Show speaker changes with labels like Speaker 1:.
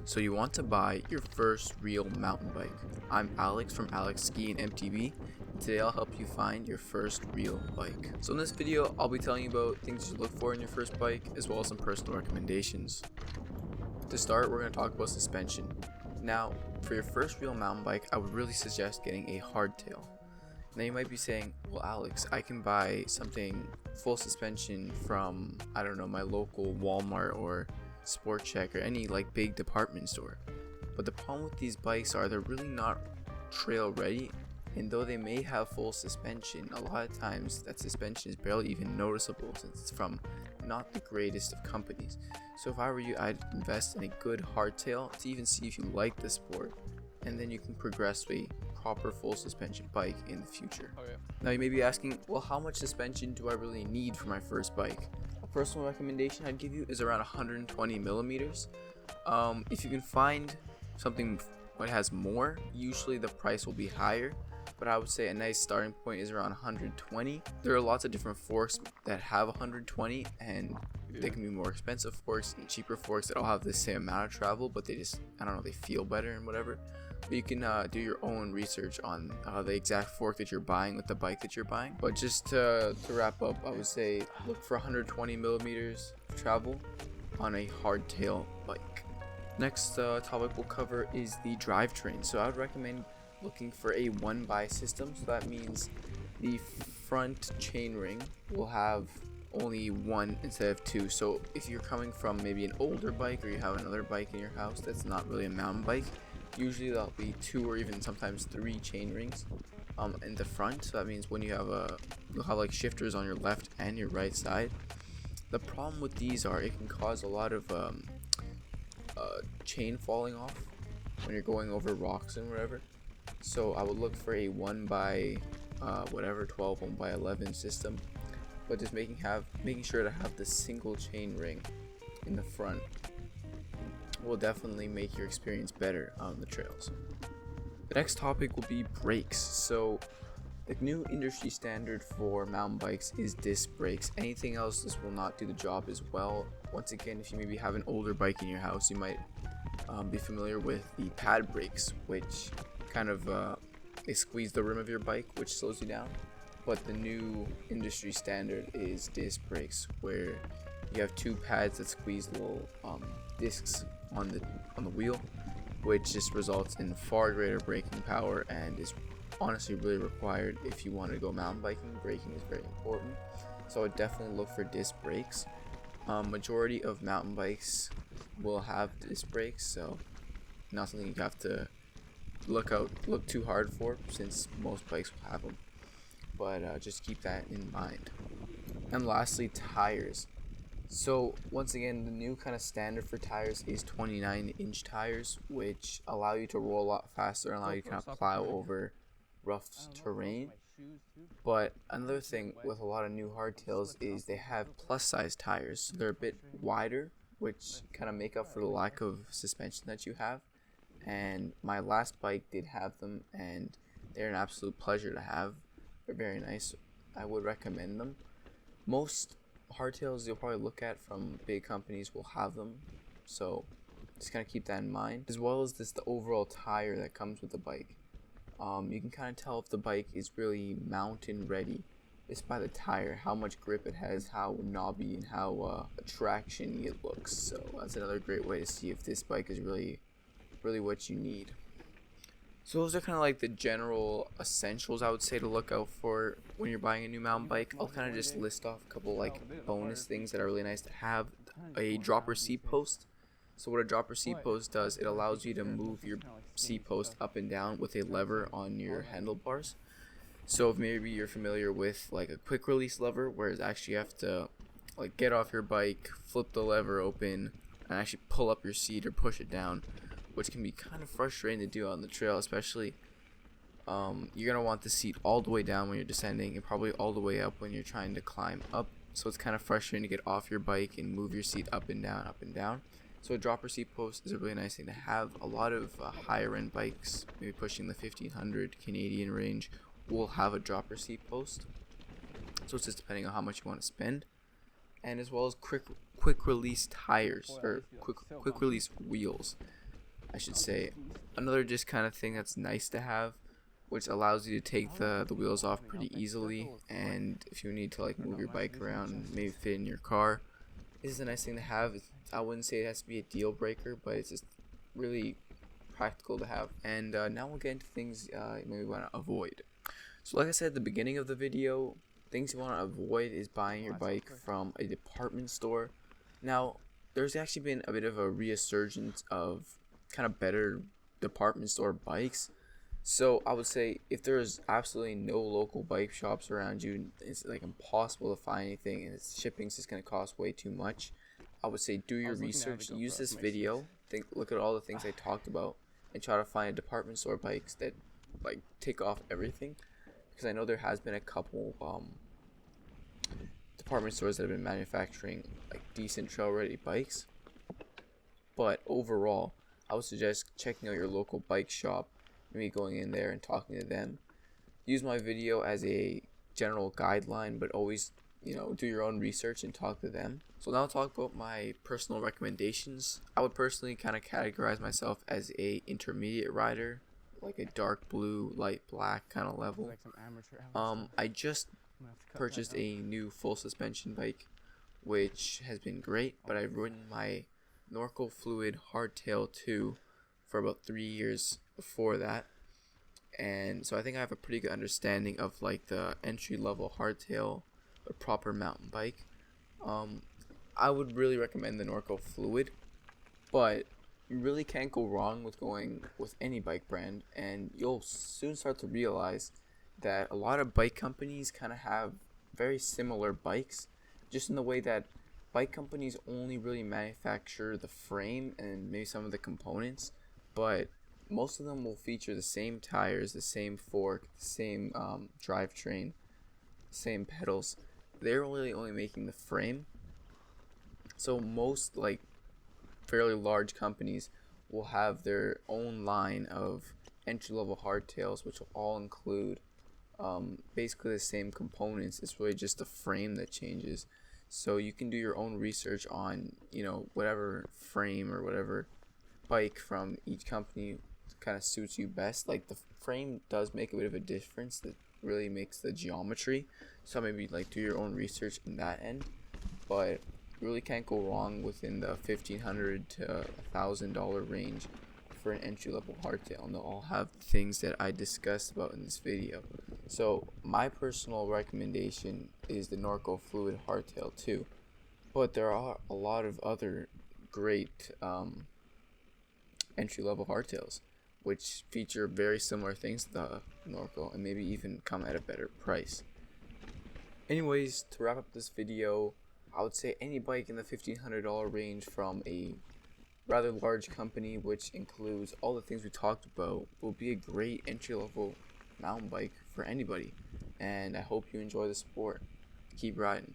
Speaker 1: So you want to buy your first real mountain bike. I'm Alex from AlexSKiandMTB. Today I'll help you find your first real bike. So in this video, I'll be telling you about things you look for in your first bike, as well as some personal recommendations. To start, we're going to talk about suspension. Now, for your first real mountain bike, I would really suggest getting a hardtail. Now you might be saying, well Alex, I can buy something full suspension from, I don't know, my local Walmart or Sport Check or any like big department store. But the problem with these bikes are they're really not trail ready, and though they may have full suspension, a lot of times that suspension is barely even noticeable since it's from not the greatest of companies. So if I were you, I'd invest in a good hardtail to even see if you like the sport, and then you can progress to a proper full suspension bike in the future. Okay. Now you may be asking, well, how much suspension do I really need for my first bike? A personal recommendation I'd give you is around 120 millimeters. If you can find something that has more, usually the price will be higher, but I would say a nice starting point is around 120. There are lots of different forks that have 120, and they can be more expensive forks and cheaper forks that all have the same amount of travel, but they just, I don't know, they feel better and whatever. But you can do your own research on the exact fork that you're buying with the bike that you're buying. But just to wrap up, I would say look for 120 millimeters of travel on a hardtail bike. Next topic we'll cover is the drivetrain. So I would recommend looking for a 1x system. So that means the front chainring will have only one instead of two. So if you're coming from maybe an older bike, or you have another bike in your house that's not really a mountain bike, usually that'll be 2 or even sometimes 3 chain rings in the front. So that means when you have you'll have like shifters on your left and your right side. The problem with these are it can cause a lot of chain falling off when you're going over rocks and whatever. So I would look for a 1x 12 1x11 system, but just making sure to have the single chain ring in the front will definitely make your experience better on the trails. The next topic will be brakes. So the new industry standard for mountain bikes is disc brakes. Anything else, this will not do the job as well. Once again, if you maybe have an older bike in your house, you might be familiar with the pad brakes, which kind of they squeeze the rim of your bike, which slows you down. But the new industry standard is disc brakes, where you have 2 pads that squeeze little discs on the wheel, which just results in far greater braking power and is honestly really required if you want to go mountain biking. Braking is very important, so I would definitely look for disc brakes. Majority of mountain bikes will have disc brakes, so not something you have to look too hard for, since most bikes will have them. But just keep that in mind. And lastly, tires. So once again, the new kind of standard for tires is 29-inch tires, which allow you to roll a lot faster and allow you to kind of plow over rough terrain. But another thing with a lot of new hardtails is they have plus size tires. So they're a bit wider, which kind of make up for the lack of suspension that you have. And my last bike did have them, and they're an absolute pleasure to have. They're very nice. I would recommend them. Most hardtails you'll probably look at from big companies will have them, so just kind of keep that in mind, as well as the overall tire that comes with the bike. You can kind of tell if the bike is really mountain ready just by the tire, how much grip it has, how knobby and how traction it looks. So that's another great way to see if this bike is really what you need. So those are kind of like the general essentials I would say to look out for when you're buying a new mountain bike. I'll kind of just list off a couple like bonus things that are really nice to have. A dropper seat post. So what a dropper seat post does, it allows you to move your seat post up and down with a lever on your handlebars. So if maybe you're familiar with like a quick release lever, whereas actually you have to like get off your bike, flip the lever open, and actually pull up your seat or push it down, which can be kind of frustrating to do on the trail, especially you're going to want the seat all the way down when you're descending and probably all the way up when you're trying to climb up. So it's kind of frustrating to get off your bike and move your seat up and down, up and down. So a dropper seat post is a really nice thing to have. A lot of higher end bikes, maybe pushing the 1500 Canadian range, will have a dropper seat post. So it's just depending on how much you want to spend. And as well as quick release tires, or quick release wheels. I should say. Another just kind of thing that's nice to have, which allows you to take the wheels off pretty easily, and if you need to like move your bike around and maybe fit in your car, this is a nice thing to have. I wouldn't say it has to be a deal breaker, but it's just really practical to have. And now we'll get into things you maybe want to avoid. So like I said at the beginning of the video, things you want to avoid is buying your bike from a department store. Now, there's actually been a bit of a resurgence of kind of better department store bikes. So I would say if there's absolutely no local bike shops around you, it's like impossible to find anything, and shipping's just gonna cost way too much. I would say do your research, use this video, look at all the things I talked about, and try to find department store bikes that like take off everything. Because I know there has been a couple department stores that have been manufacturing like decent trail ready bikes, but overall I would suggest checking out your local bike shop, maybe going in there and talking to them. Use my video as a general guideline, but always, do your own research and talk to them. So now I'll talk about my personal recommendations. I would personally kind of categorize myself as a intermediate rider, like a dark blue, light black kind of level. I just purchased a new full suspension bike, which has been great, but I've ridden my Norco Fluid Hardtail 2 for about 3 years before that, and so I think I have a pretty good understanding of like the entry level hardtail or proper mountain bike. I would really recommend the Norco Fluid, but you really can't go wrong with going with any bike brand, and you'll soon start to realize that a lot of bike companies kind of have very similar bikes, just in the way that bike companies only really manufacture the frame and maybe some of the components, but most of them will feature the same tires, the same fork, the same drivetrain, same pedals. They're really only making the frame. So most like fairly large companies will have their own line of entry-level hardtails, which will all include basically the same components. It's really just the frame that changes. So you can do your own research on whatever frame or whatever bike from each company kind of suits you best. Like the frame does make a bit of a difference that really makes the geometry, so maybe like do your own research in that end, but really can't go wrong within the $1,500 to $1,000 range for an entry-level hardtail, and they'll all have things that I discussed about in this video. So my personal recommendation is the Norco Fluid Hardtail 2, but there are a lot of other great entry-level hardtails which feature very similar things to the Norco and maybe even come at a better price. Anyways, to wrap up this video, I would say any bike in the $1,500 range from a rather large company, which includes all the things we talked about, will be a great entry-level mountain bike for anybody. And I hope you enjoy the sport. Keep riding.